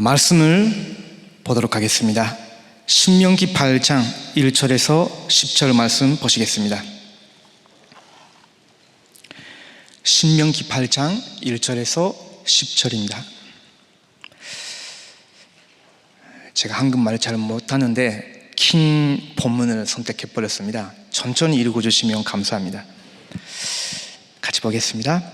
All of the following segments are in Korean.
말씀을 보도록 하겠습니다. 신명기 8장 1절에서 10절 말씀 보시겠습니다. 신명기 8장 1절에서 10절입니다. 제가 한국말을 잘 못하는데 긴 본문을 선택해 버렸습니다. 천천히 읽어주시면 감사합니다. 같이 보겠습니다.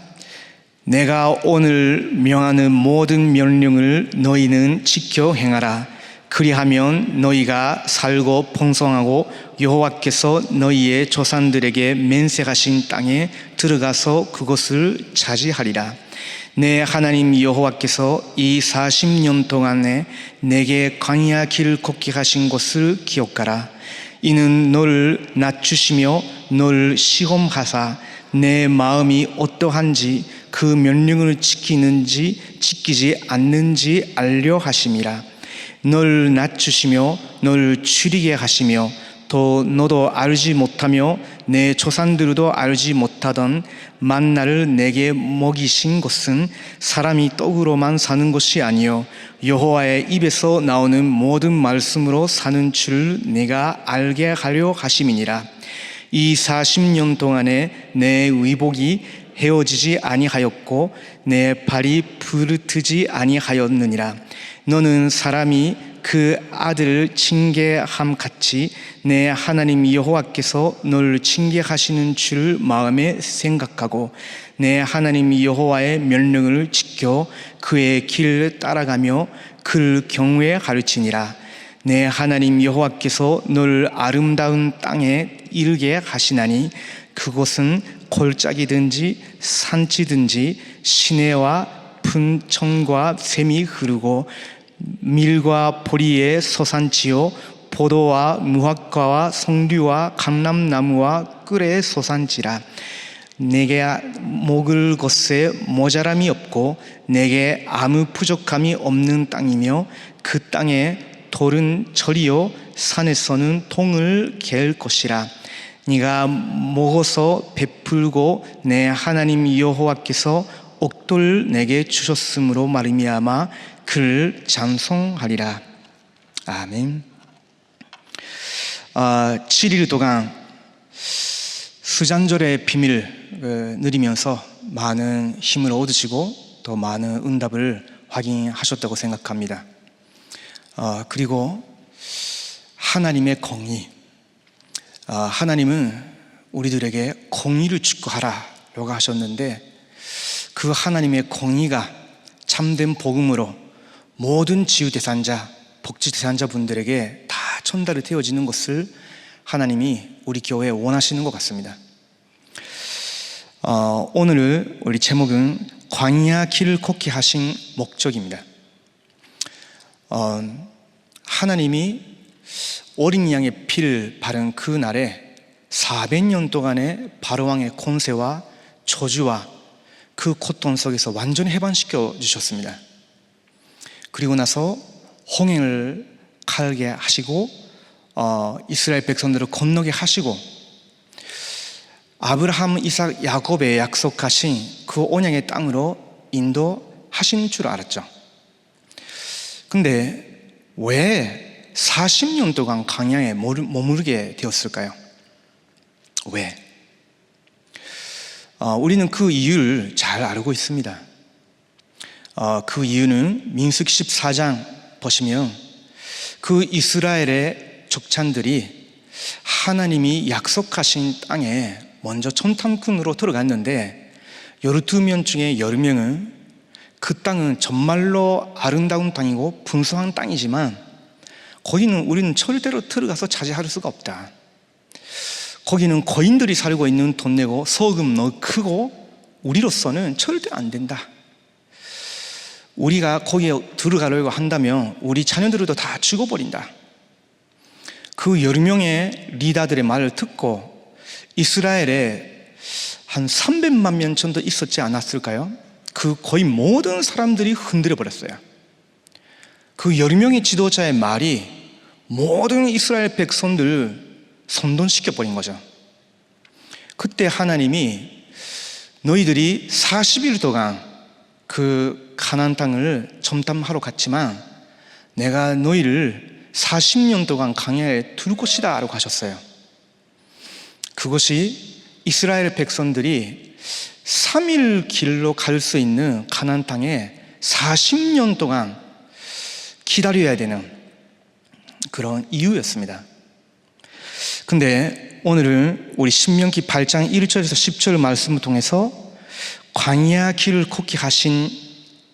내가 오늘 명하는 모든 명령을 너희는 지켜 행하라. 그리하면 너희가 살고 풍성하고 여호와께서 너희의 조상들에게 맹세하신 땅에 들어가서 그것을 차지하리라. 내 하나님 여호와께서 이 40년 동안에 내게 광야 길을 걷게 하신 것을 기억하라. 이는 너를 낮추시며 너를 시험하사 내 마음이 어떠한지 그 명령을 지키는지 지키지 않는지 알려 하심이라. 너를 낮추시며 너를 줄이게 하시며 또 너도 알지 못하며 내 조상들도 알지 못하던 만나를 내게 먹이신 것은 사람이 떡으로만 사는 것이 아니요 여호와의 입에서 나오는 모든 말씀으로 사는 줄 내가 알게 하려 하심이니라. 이 40년 동안에 내 의복이 헤어지지 아니하였고 내 발이 부르트지 아니하였느니라. 너는 사람이 그 아들을 징계함 같이 내 하나님 여호와께서 너를 징계하시는 줄 마음에 생각하고 내 하나님 여호와의 명령을 지켜 그의 길을 따라가며 그를 경외 가르치니라. 내 하나님 여호와께서 너를 아름다운 땅에 이르게 하시나니 그곳은 골짜기든지 산지든지 시내와 분천과 샘이 흐르고 밀과 보리의 소산지요 포도와 무화과와 성류와 감람나무와 꿀의 소산지라. 내게 먹을 것에 모자람이 없고 내게 아무 부족함이 없는 땅이며 그 땅에 돌은 절이요 산에서는 통을 갤 것이라. 네가 먹어서 베풀고 내 하나님 여호와께서 옥돌 내게 주셨으므로 말미암아 그를 찬송하리라. 아멘. 7일 동안 수잔절의 비밀을 누리면서 많은 힘을 얻으시고 또 많은 응답을 확인하셨다고 생각합니다. 그리고 하나님의 공의, 하나님은 우리들에게 공의를 추구하라고 하셨는데 그 하나님의 공의가 참된 복음으로 모든 치유 대상자, 복지 대상자 분들에게 다 전달이 되어지는 것을 하나님이 우리 교회에 원하시는 것 같습니다. 오늘 우리 제목은 광야 길을 걷게 하신 목적입니다. 하나님이 어린 양의 피를 바른 그 날에 400년 동안의 바로왕의 권세와 저주와 그 고통 속에서 완전히 해방시켜 주셨습니다. 그리고 나서 홍해를 가게 하시고 이스라엘 백성들을 건너게 하시고 아브라함, 이삭, 야곱에 약속하신 그 언약의 땅으로 인도하신 줄 알았죠. 근데 왜 40년 동안 광야에 머무르게 되었을까요? 왜? 우리는 그 이유를 잘 알고 있습니다. 그 이유는 민수기 14장 보시면 그 이스라엘의 족장들이 하나님이 약속하신 땅에 먼저 천탐꾼으로 들어갔는데 12명 중에 10명은 그 땅은 정말로 아름다운 땅이고 풍성한 땅이지만 거기는 우리는 절대로 들어가서 차지할 수가 없다. 거기는 거인들이 살고 있는 돈 내고 소금 너무 크고 우리로서는 절대 안 된다. 우리가 거기에 들어가려고 한다면 우리 자녀들도 다 죽어버린다. 그 10명의 리더들의 말을 듣고 이스라엘에 한 300만 명 정도 있었지 않았을까요? 그 거의 모든 사람들이 흔들어 버렸어요. 그 10명의 지도자의 말이 모든 이스라엘 백성들을 선동시켜 버린 거죠. 그때 하나님이 너희들이 40일 동안 그 가나안 땅을 점탐하러 갔지만 내가 너희를 40년 동안 광야에 둘 것이다 라고 하셨어요. 그것이 이스라엘 백성들이 3일 길로 갈 수 있는 가나안 땅에 40년 동안 기다려야 되는 그런 이유였습니다. 근데 오늘은 우리 신명기 8장 1절에서 10절 말씀을 통해서 광야 길을 걷게 하신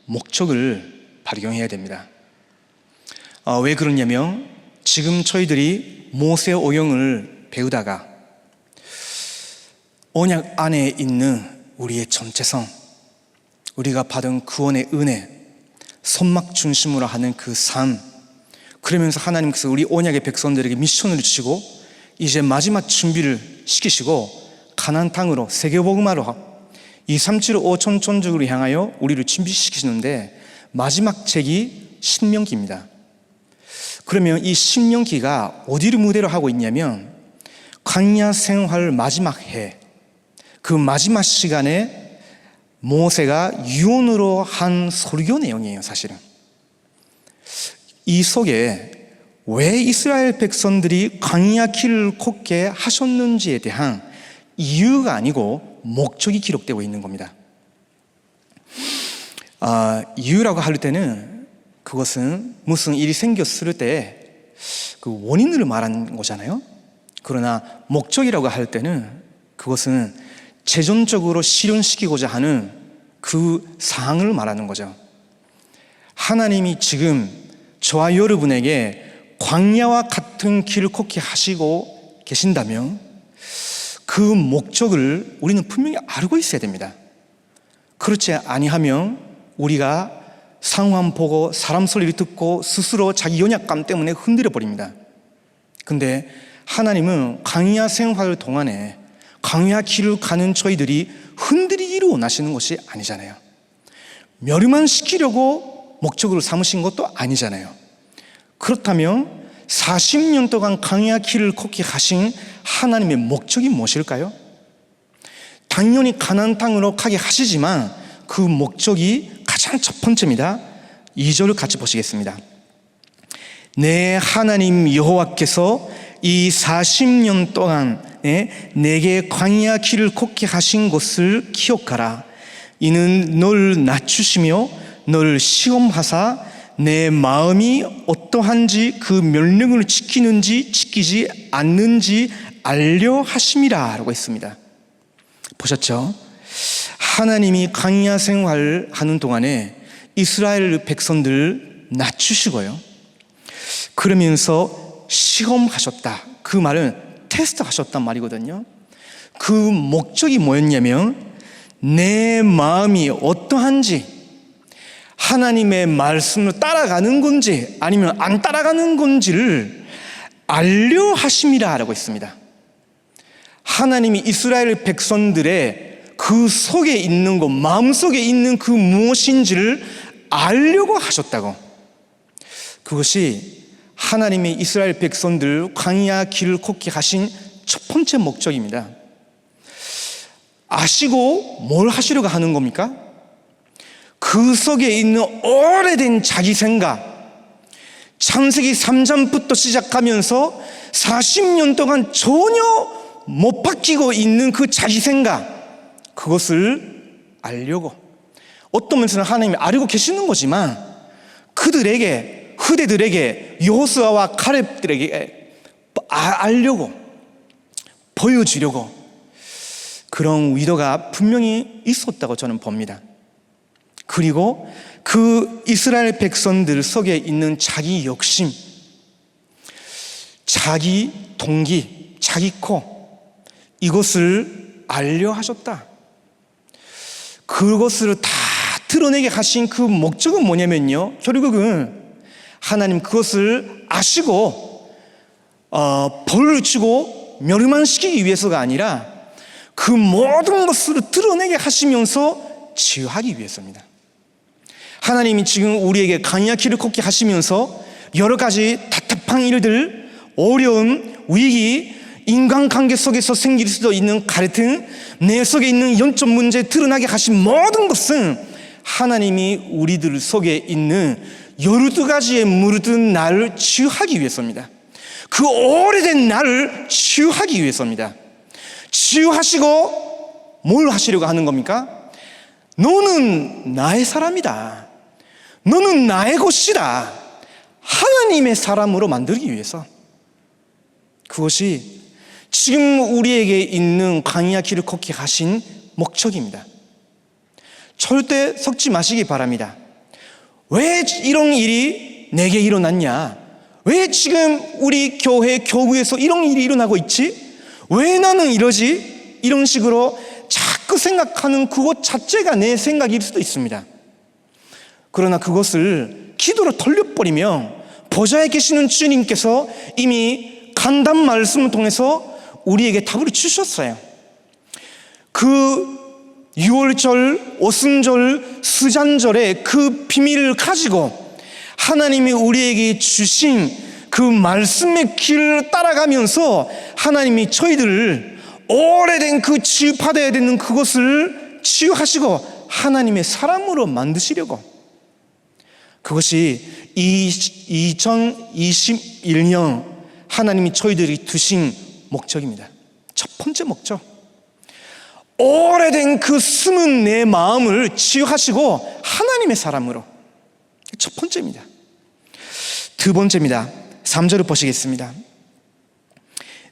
목적을 발견해야 됩니다. 왜 그러냐면 지금 저희들이 모세 오경을 배우다가 언약 안에 있는 우리의 전체성, 우리가 받은 구원의 은혜, 선막 중심으로 하는 그 삶, 그러면서 하나님께서 우리 언약의 백성들에게 미션을 주시고 이제 마지막 준비를 시키시고 가나안 땅으로 세계복음화로 2, 3, 7, 5천 전적으로 향하여 우리를 준비시키시는데 마지막 책이 신명기입니다. 그러면 이 신명기가 어디를 무대로 하고 있냐면 광야 생활 마지막 해, 그 마지막 시간에 모세가 유언으로 한 설교 내용이에요. 사실은 이 속에 왜 이스라엘 백성들이 광야 길을 걷게 하셨는지에 대한 이유가 아니고 목적이 기록되고 있는 겁니다. 이유라고 할 때는 그것은 무슨 일이 생겼을 때 그 원인을 말하는 거잖아요. 그러나 목적이라고 할 때는 그것은 최종적으로 실현시키고자 하는 그 사항을 말하는 거죠. 하나님이 지금 저와 여러분에게 광야와 같은 길을 걷게 하시고 계신다면 그 목적을 우리는 분명히 알고 있어야 됩니다. 그렇지 아니하면 우리가 상황 보고 사람 소리를 듣고 스스로 자기 연약감 때문에 흔들어 버립니다. 근데 하나님은 광야 생활 동안에 광야 길을 가는 저희들이 흔들리기를 원하시는 것이 아니잖아요. 멸망시키려고 목적으로 삼으신 것도 아니잖아요. 그렇다면 40년 동안 광야 길을 걷게 하신 하나님의 목적이 무엇일까요? 당연히 가나안 땅으로 가게 하시지만 그 목적이 가장 첫 번째입니다. 2절을 같이 보시겠습니다. 내 하나님 여호와께서 이 40년 동안에 내게 광야 길을 걷게 하신 것을 기억하라. 이는 널 낮추시며 널 시험하사 내 마음이 어떠한지 그 명령을 지키는지 지키지 않는지 알려 하심이라 라고 했습니다. 보셨죠? 하나님이 광야 생활을 하는 동안에 이스라엘 백성들을 낮추시고요, 그러면서 시험하셨다. 그 말은 테스트하셨단 말이거든요. 그 목적이 뭐였냐면 내 마음이 어떠한지, 하나님의 말씀을 따라가는 건지 아니면 안 따라가는 건지를 알려 하심이라 라고 했습니다. 하나님이 이스라엘 백성들의 그 속에 있는 것, 마음속에 있는 그 무엇인지를 알려고 하셨다고. 그것이 하나님이 이스라엘 백성들 광야 길을 걷게 하신 첫 번째 목적입니다. 아시고 뭘 하시려고 하는 겁니까? 그 속에 있는 오래된 자기 생각, 창세기 3장부터 시작하면서 40년 동안 전혀 못 바뀌고 있는 그 자기 생각, 그것을 알려고, 어떤 면에서는 하나님이 알고 계시는 거지만 그들에게, 후대들에게, 여호수아와 갈렙들에게 알려고, 보여주려고 그런 의도가 분명히 있었다고 저는 봅니다. 그리고 그 이스라엘 백성들 속에 있는 자기 욕심, 자기 동기, 자기 코, 이것을 알려 하셨다. 그것을 다 드러내게 하신 그 목적은 뭐냐면요, 결국은 하나님 그것을 아시고 벌을 주고 멸망시키기 위해서가 아니라 그 모든 것을 드러내게 하시면서 치유하기 위해서입니다. 하나님이 지금 우리에게 광야 길을 걷게 하시면서 여러 가지 답답한 일들, 어려움, 위기, 인간관계 속에서 생길 수도 있는 갈등, 내 속에 있는 영적 문제 드러나게 하신 모든 것은 하나님이 우리들 속에 있는 12가지의 물든 날을 치유하기 위해서입니다. 그 오래된 날을 치유하기 위해서입니다. 치유하시고 뭘 하시려고 하는 겁니까? 너는 나의 사람이다. 너는 나의 것이다. 하나님의 사람으로 만들기 위해서. 그것이 지금 우리에게 있는 광야 길을 걷게 하신 목적입니다. 절대 섞지 마시기 바랍니다. 왜 이런 일이 내게 일어났냐? 왜 지금 우리 교회 교구에서 이런 일이 일어나고 있지? 왜 나는 이러지? 이런 식으로 자꾸 생각하는 그것 자체가 내 생각일 수도 있습니다. 그러나 그것을 기도로 돌려버리면 보좌에 계시는 주님께서 이미 간단 말씀을 통해서 우리에게 답을 주셨어요. 그 6월절, 오순절, 수잔절의 그 비밀을 가지고 하나님이 우리에게 주신 그 말씀의 길을 따라가면서 하나님이 저희들을 오래된 그 치유받아야 되는 그것을 치유하시고 하나님의 사람으로 만드시려고, 그것이 2021년 하나님이 저희들이 두신 목적입니다. 첫 번째 목적, 오래된 그 숨은 내 마음을 치유하시고 하나님의 사람으로. 첫 번째입니다. 두 번째입니다. 3절을 보시겠습니다.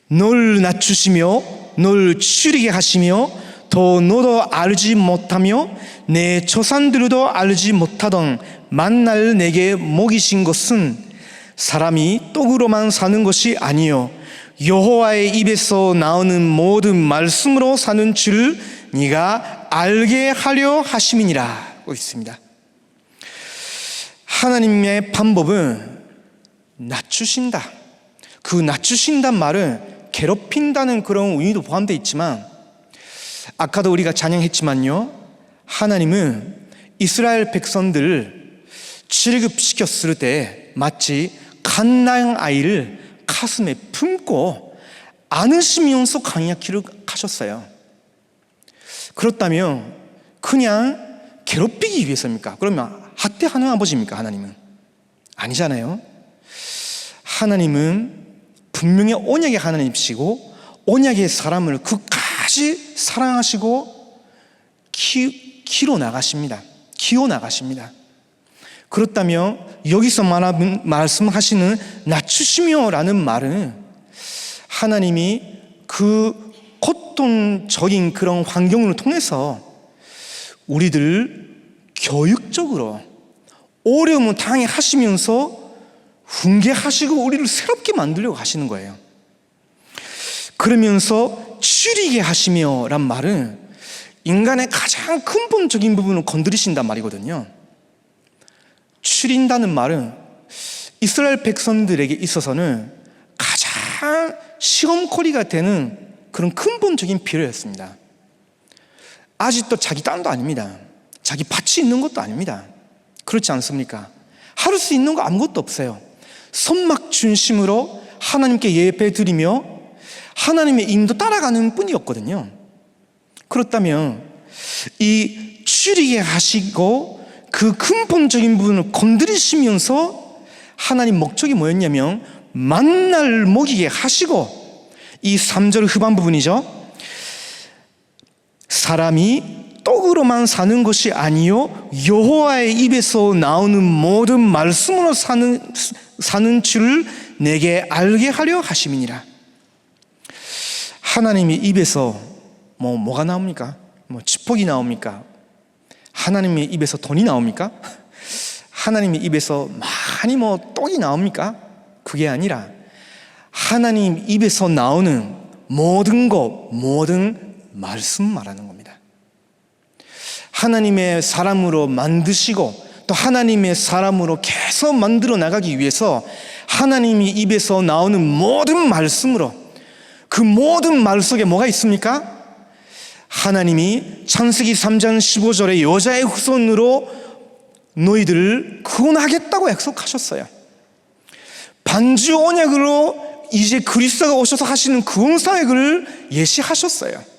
널 낮추시며 널 추리게 하시며 더 너도 알지 못하며 내 조상들도 알지 못하던 만날 내게 먹이신 것은 사람이 떡으로만 사는 것이 아니요 여호와의 입에서 나오는 모든 말씀으로 사는 줄 네가 알게 하려 하심이니라 하고 있습니다. 하나님의 방법은 낮추신다. 그 낮추신단 말은 괴롭힌다는 그런 의미도 포함되어 있지만, 아까도 우리가 찬양했지만요, 하나님은 이스라엘 백성들을 출애굽시켰을 때 마치 갓난 아이를 가슴에 품고 안으시면서 광야 길을 가셨어요. 그렇다면 그냥 괴롭히기 위해서입니까? 그러면 학대하는 아버지입니까? 하나님은 아니잖아요. 하나님은 분명히 언약의 하나님이시고 언약의 사람을 끝까지 사랑하시고 키워 나가십니다. 그렇다면 여기서 말씀하시는 낮추시며라는 말은 하나님이 그 고통적인 그런 환경을 통해서 우리들을 교육적으로 어려움을 당해 하시면서 훈계하시고 우리를 새롭게 만들려고 하시는 거예요. 그러면서 추리게 하시며 란 말은 인간의 가장 근본적인 부분을 건드리신단 말이거든요. 추린다는 말은 이스라엘 백성들에게 있어서는 가장 시험거리가 되는 그런 근본적인 필요였습니다. 아직도 자기 땅도 아닙니다. 자기 밭이 있는 것도 아닙니다. 그렇지 않습니까? 할 수 있는 거 아무것도 없어요. 선막 중심으로 하나님께 예배 드리며 하나님의 인도 따라가는 뿐이었거든요. 그렇다면 이 추리게 하시고 그 근본적인 부분을 건드리시면서 하나님 목적이 뭐였냐면 만날 먹이게 하시고, 이 3절 후반 부분이죠. 사람이 떡으로만 사는 것이 아니요 여호와의 입에서 나오는 모든 말씀으로 사는 줄을 내게 알게 하려 하심이니라. 하나님의 입에서 뭐가 나옵니까? 축복이 나옵니까? 하나님의 입에서 돈이 나옵니까? 하나님의 입에서 많이 떡이 나옵니까? 그게 아니라 하나님 입에서 나오는 모든 말씀 말하는 겁니다. 하나님의 사람으로 만드시고 또 하나님의 사람으로 계속 만들어 나가기 위해서 하나님이 입에서 나오는 모든 말씀으로, 그 모든 말 속에 뭐가 있습니까? 하나님이 창세기 3장 15절에 여자의 후손으로 너희들을 구원하겠다고 약속하셨어요. 반주 언약으로 이제 그리스도가 오셔서 하시는 구원 사역을 예시하셨어요.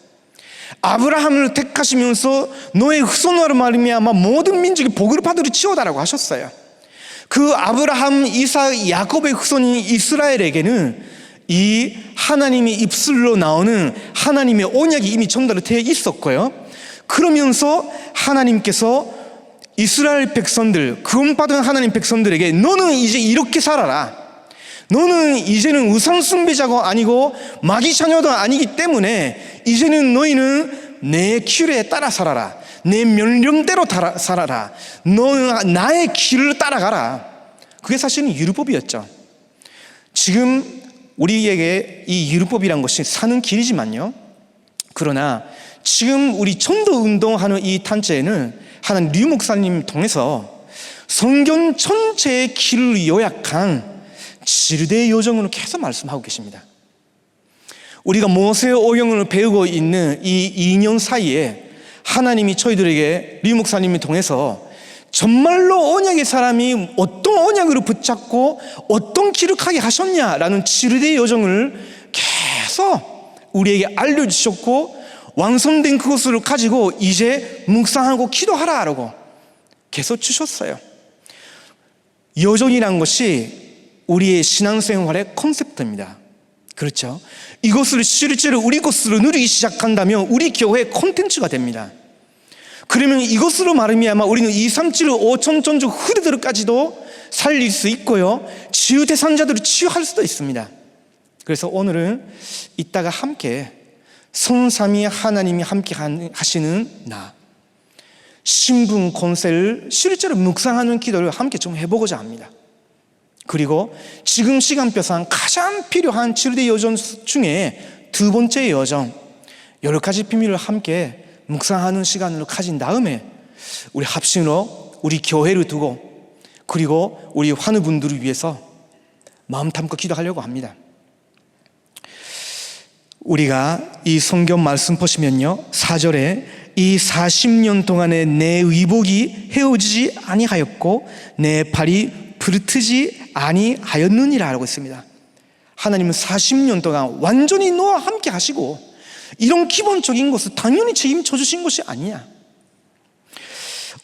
아브라함을 택하시면서 너의 후손으로 말미암아 모든 민족이 복을 받으리치오다라고 하셨어요. 그 아브라함, 이삭, 야곱의 후손인 이스라엘에게는 이 하나님의 입술로 나오는 하나님의 언약이 이미 전달이 되어 있었고요. 그러면서 하나님께서 이스라엘 백성들, 구원받은 하나님 백성들에게 너는 이제 이렇게 살아라. 너는 이제는 우상 숭배자가 아니고 마귀 자녀도 아니기 때문에 이제는 너희는 내 규례에 따라 살아라. 내 명령대로 살아라. 너는 나의 길을 따라가라. 그게 사실은 율법이었죠. 지금 우리에게 이 율법이란 것이 사는 길이지만요, 그러나 지금 우리 전도 운동하는 이 단체에는 하나님 류 목사님 통해서 성경 전체의 길을 요약한 지르대 요정으로 계속 말씀하고 계십니다. 우리가 모세 오경을 배우고 있는 이 2년 사이에 하나님이 저희들에게 류 목사님을 통해서 정말로 언약의 사람이 어떤 언약으로 붙잡고 어떤 길을 가게 하셨냐라는 지르대 요정을 계속 우리에게 알려주셨고, 완성된 그것을 가지고 이제 묵상하고 기도하라라고 계속 주셨어요. 요정이란 것이 우리의 신앙생활의 콘셉트입니다. 그렇죠? 이것을 실제로 우리 것으로 누리기 시작한다면 우리 교회의 콘텐츠가 됩니다. 그러면 이것으로 말미암아 우리는 2, 3, 7, 5천 전주 흐르들까지도 살릴 수 있고요, 치유 대상자들을 치유할 수도 있습니다. 그래서 오늘은 이따가 함께 성삼위 하나님이 함께 하시는 나, 신분 권세를 실제로 묵상하는 기도를 함께 좀 해보고자 합니다. 그리고 지금 시간표상 가장 필요한 지르대 요정 중에 두 번째 요정, 여러 가지 비밀을 함께 묵상하는 시간을 가진 다음에 우리 합심으로 우리 교회를 두고 그리고 우리 환우분들을 위해서 마음 담고 기도하려고 합니다. 우리가 이 성경 말씀 보시면요, 4절에 이 40년 동안에 내 의복이 헤어지지 아니하였고 내 발이 부르트지 아니하였느니라 라고 했습니다. 하나님은 40년 동안 완전히 너와 함께 하시고 이런 기본적인 것을 당연히 책임져 주신 것이 아니야.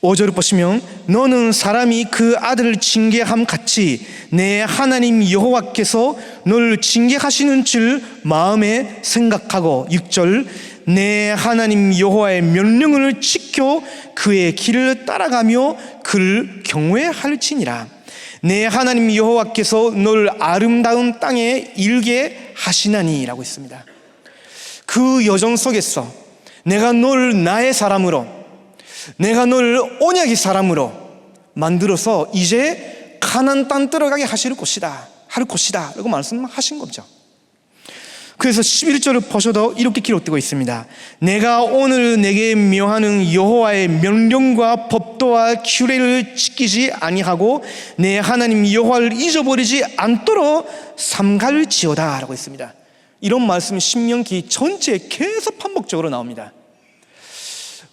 5절을 보시면 너는 사람이 그 아들을 징계함 같이 내 하나님 여호와께서 너를 징계하시는 줄 마음에 생각하고, 6절 내 하나님 여호와의 명령을 지켜 그의 길을 따라가며 그를 경외할지니라. 내 하나님 여호와께서 너를 아름다운 땅에 일게 하시나니 라고 했습니다. 그 여정 속에서 내가 너를 나의 사람으로, 내가 너를 언약의 사람으로 만들어서 이제 가나안 땅 들어가게 하실 것이다 라고 말씀하신 거죠. 그래서 11절을 보셔도 이렇게 기록되고 있습니다. 내가 오늘 내게 명하는 여호와의 명령과 법도와 규례를 지키지 아니하고 내 하나님 여호와를 잊어버리지 않도록 삼갈지어다 라고 했습니다. 이런 말씀이 신명기 전체에 계속 반복적으로 나옵니다.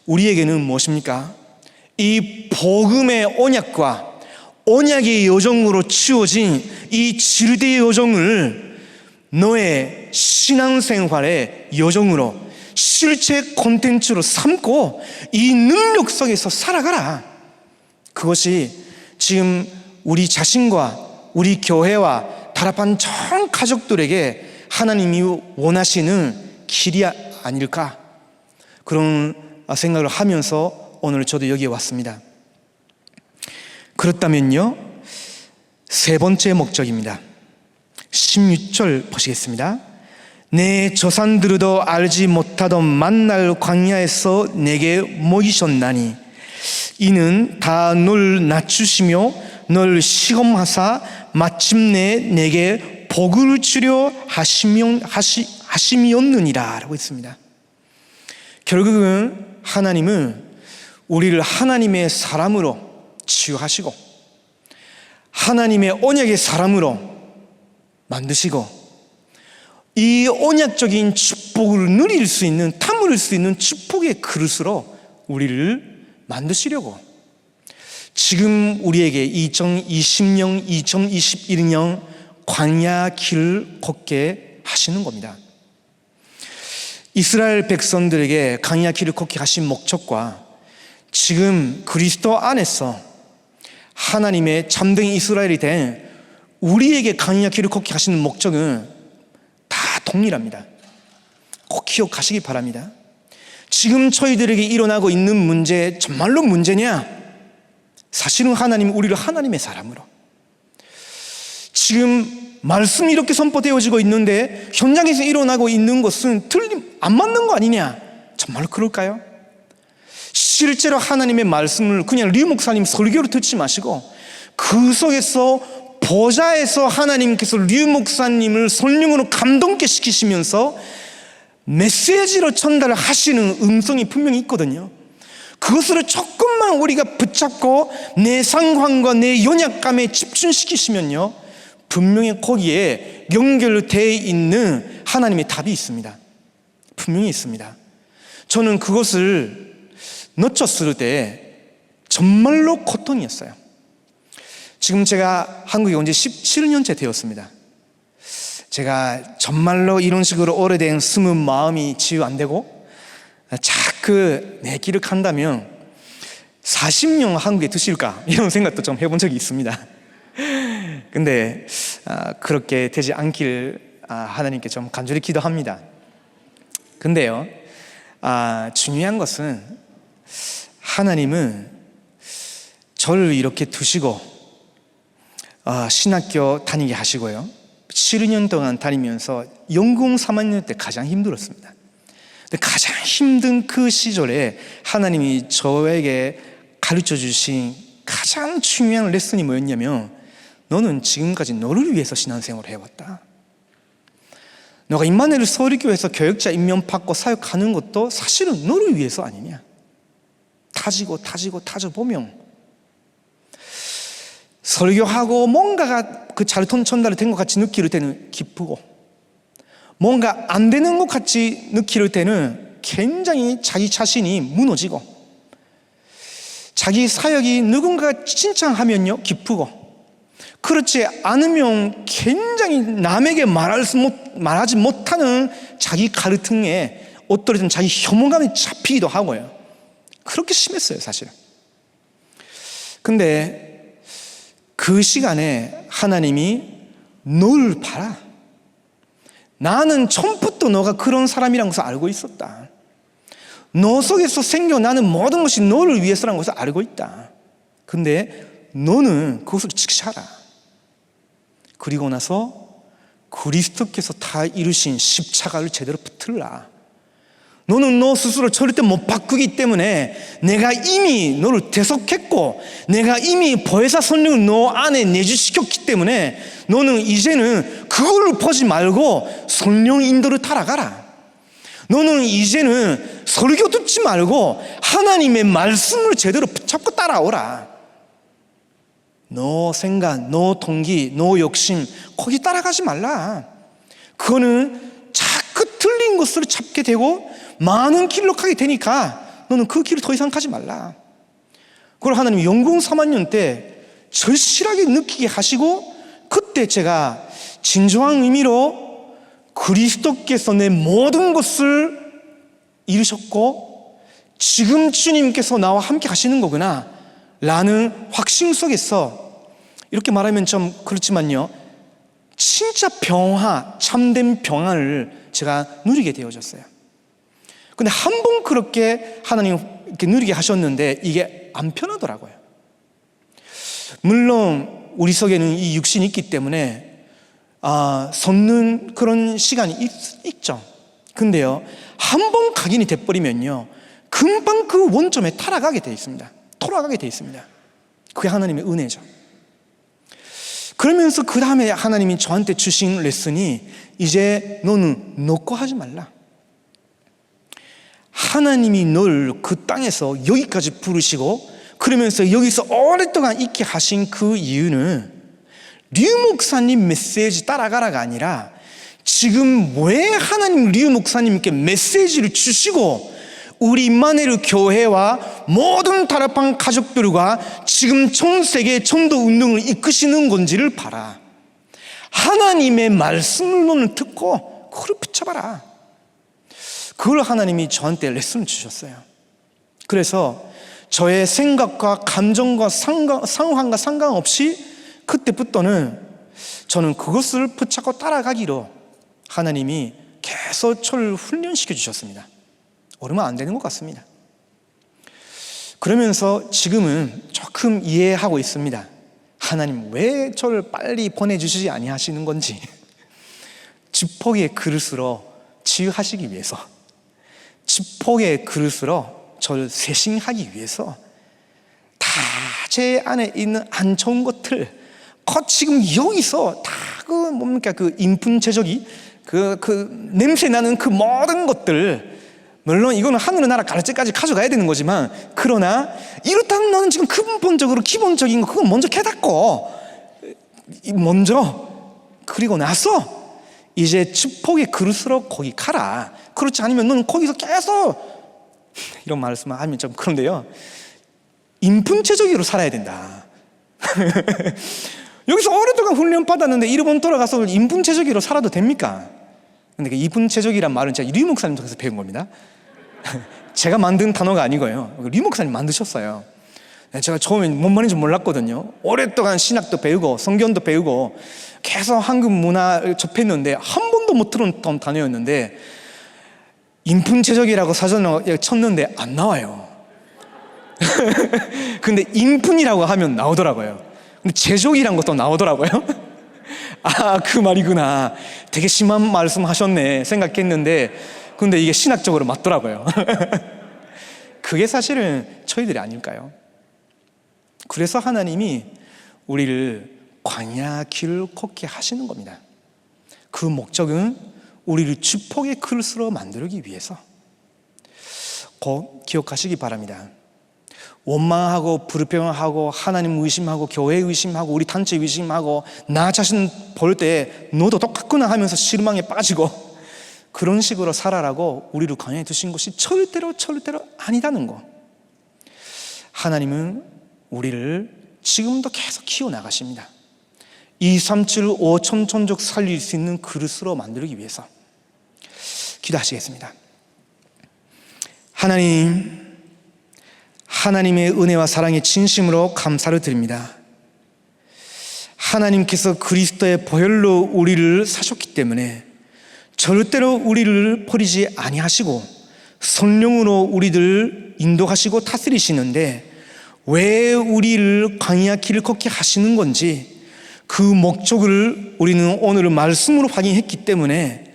우리에게는 무엇입니까? 이 복음의 언약과 언약의 여정으로 치워진 이 지르대의 여정을 너의 신앙생활의 여정으로 실제 콘텐츠로 삼고 이 능력 속에서 살아가라. 그것이 지금 우리 자신과 우리 교회와 다락방 전 가족들에게 하나님이 원하시는 길이 아닐까, 그런 생각을 하면서 오늘 저도 여기에 왔습니다. 그렇다면요, 세 번째 목적입니다. 16절 보시겠습니다. 내 조상들도 알지 못하던 만날 광야에서 내게 먹이셨나니 이는 다 널 낮추시며 널 시험하사 마침내 내게 복을 주려 하심이었느니라 라고 했습니다. 결국은 하나님은 우리를 하나님의 사람으로 치유하시고 하나님의 언약의 사람으로 만드시고 이 언약적인 축복을 누릴 수 있는, 탐을 수 있는 축복의 그릇으로 우리를 만드시려고 지금 우리에게 2020년, 2021년 광야 길을 걷게 하시는 겁니다. 이스라엘 백성들에게 광야 길을 걷게 하신 목적과 지금 그리스도 안에서 하나님의 참된 이스라엘이 된 우리에게 강약 길을 걷게 하시는 목적은 다 동일합니다. 꼭 기억하시기 바랍니다. 지금 저희들에게 일어나고 있는 문제 정말로 문제냐? 사실은 하나님은 우리를 하나님의 사람으로, 지금 말씀이 이렇게 선포되어지고 있는데 현장에서 일어나고 있는 것은 안 맞는 거 아니냐? 정말 그럴까요? 실제로 하나님의 말씀을 그냥 류 목사님 설교로 듣지 마시고 그 속에서 보좌에서 하나님께서 류 목사님을 성령으로 감동케 시키시면서 메시지로 전달하시는 음성이 분명히 있거든요. 그것을 조금만 우리가 붙잡고 내 상황과 내 연약감에 집중시키시면요, 분명히 거기에 연결되어 있는 하나님의 답이 있습니다. 분명히 있습니다. 저는 그것을 놓쳤을 때 정말로 고통이었어요. 지금 제가 한국에 온 지 17년째 되었습니다. 제가 정말로 이런 식으로 오래된 숨은 마음이 치유 안 되고 자꾸 내 길을 간다면 40년 한국에 두실까 이런 생각도 좀 해본 적이 있습니다. 근데 그렇게 되지 않길 하나님께 좀 간절히 기도합니다. 근데요, 중요한 것은 하나님은 저를 이렇게 두시고 신학교 다니게 하시고요, 7년 동안 다니면서 연공 3학년 때 가장 힘들었습니다. 근데 가장 힘든 그 시절에 하나님이 저에게 가르쳐 주신 가장 중요한 레슨이 뭐였냐면, 너는 지금까지 너를 위해서 신앙생활을 해왔다. 너가 임마누엘 서울교회에서 교역자 임명받고 사역하는 것도 사실은 너를 위해서 아니냐. 타져보면 설교하고 뭔가가 그 잘 전달이 된 것 같이 느낄 때는 기쁘고, 뭔가 안 되는 것 같이 느낄 때는 굉장히 자기 자신이 무너지고, 자기 사역이 누군가가 칭찬하면요 기쁘고, 그렇지 않으면 굉장히 남에게 말하지 못하는 자기 가르침에 어떨든 자기 혐오감이 잡히기도 하고요. 그렇게 심했어요, 사실은. 근데 그 시간에 하나님이 널 봐라. 나는 처음부터 너가 그런 사람이라는 것을 알고 있었다. 너 속에서 생겨나는 모든 것이 너를 위해서라는 것을 알고 있다. 근데 너는 그것을 직시하라. 그리고 나서 그리스도께서 다 이루신 십자가를 제대로 붙들라. 너는 너 스스로 절대 못 바꾸기 때문에 내가 이미 너를 대속했고 내가 이미 보혜사 성령을 너 안에 내주시켰기 때문에 너는 이제는 그걸로 보지 말고 성령 인도를 따라가라. 너는 이제는 설교 듣지 말고 하나님의 말씀을 제대로 붙잡고 따라오라. 너 생각, 너 동기, 너 욕심 거기 따라가지 말라. 그거는 자꾸 틀린 것을 잡게 되고 많은 길로 가게 되니까 너는 그 길을 더 이상 가지 말라. 그걸 하나님이 연공 3학년 때 절실하게 느끼게 하시고, 그때 제가 진정한 의미로 그리스도께서 내 모든 것을 이루셨고 지금 주님께서 나와 함께 가시는 거구나 라는 확신 속에서, 이렇게 말하면 좀 그렇지만요, 진짜 평화, 참된 평화를 제가 누리게 되어졌어요. 근데 한 번 그렇게 하나님 이렇게 누리게 하셨는데 이게 안 편하더라고요. 물론 우리 속에는 이 육신이 있기 때문에 솟는 그런 시간이 있죠. 근데요, 한 번 각인이 돼버리면요 금방 그 원점에 돌아가게 돼 있습니다. 그게 하나님의 은혜죠. 그러면서 그 다음에 하나님이 저한테 주신 레슨이, 이제 너는 너 거 하지 말라. 하나님이 널 그 땅에서 여기까지 부르시고 그러면서 여기서 오랫동안 있게 하신 그 이유는 류 목사님 메시지 따라가라가 아니라, 지금 왜 하나님 류 목사님께 메시지를 주시고 우리 임마누엘 교회와 모든 다락방 가족들과 지금 전 세계 전도 운동을 이끄시는 건지를 봐라. 하나님의 말씀을 너는 듣고 그걸 붙잡아라. 그걸 하나님이 저한테 레슨을 주셨어요. 그래서 저의 생각과 감정과 상황과 상관없이 그때부터는 저는 그것을 붙잡고 따라가기로 하나님이 계속 저를 훈련시켜 주셨습니다. 얼마 안 되는 것 같습니다. 그러면서 지금은 조금 이해하고 있습니다. 하나님 왜 저를 빨리 보내주시지 아니하시는 건지. 지폭의 그릇으로 치유하시기 위해서, 지폭의 그릇으로 저를 세심하기 위해서 다 제 안에 있는 안 좋은 것들, 지금 여기서 다 그 인품 제조기, 그 냄새 나는 그 모든 것들, 물론 이거는 하늘의 나라 가르치까지 가져가야 되는 거지만, 그러나 이렇다면 너는 지금 근본적으로 기본적인 거 그거 먼저 깨닫고 그리고 나서 이제 축복의 그릇으로 거기 가라. 그렇지 않으면 너는 거기서 계속, 이런 말씀을 하면 좀 그런데요, 인품체적으로 살아야 된다. 여기서 오랫동안 훈련 받았는데 일본 돌아가서 인품체적으로 살아도 됩니까? 근데 그 인품체적이란 말은 제가 류 목사님 통해서 배운 겁니다. 제가 만든 단어가 아니고요, 류 목사님 만드셨어요. 제가 처음엔 뭔 말인지 몰랐거든요. 오랫동안 신학도 배우고 성경도 배우고 계속 한국 문화를 접했는데 한 번도 못 들었던 단어였는데, 인품체적이라고 사전에 쳤는데 안 나와요. 근데 인품이라고 하면 나오더라고요. 근데 제적이란 것도 나오더라고요. 아, 그 말이구나. 되게 심한 말씀 하셨네 생각했는데, 근데 이게 신학적으로 맞더라고요. 그게 사실은 저희들이 아닐까요? 그래서 하나님이 우리를 광야 길을 걷게 하시는 겁니다. 그 목적은 우리를 축복의 그릇으로 만들기 위해서. 꼭 기억하시기 바랍니다. 원망하고 불평하고 하나님 의심하고 교회 의심하고 우리 단체 의심하고 나 자신 볼 때 너도 똑같구나 하면서 실망에 빠지고 그런 식으로 살아라고 우리를 광야에 두신 것이 절대로 아니다는 거. 하나님은 우리를 지금도 계속 키워나가십니다. 2, 3, 7, 5천 천족 살릴 수 있는 그릇으로 만들기 위해서. 기도하시겠습니다. 하나님의 은혜와 사랑에 진심으로 감사를 드립니다. 하나님께서 그리스도의 보혈로 우리를 사셨기 때문에 절대로 우리를 버리지 아니하시고 성령으로 우리를 인도하시고 다스리시는데, 왜 우리를 광야 길을 걷게 하시는 건지 그 목적을 우리는 오늘 말씀으로 확인했기 때문에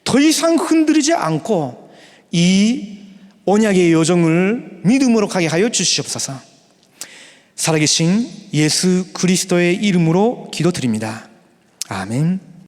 더 이상 흔들리지 않고 이 언약의 여정을 믿음으로 가게 하여 주시옵소서. 살아계신 예수 그리스도의 이름으로 기도드립니다. 아멘.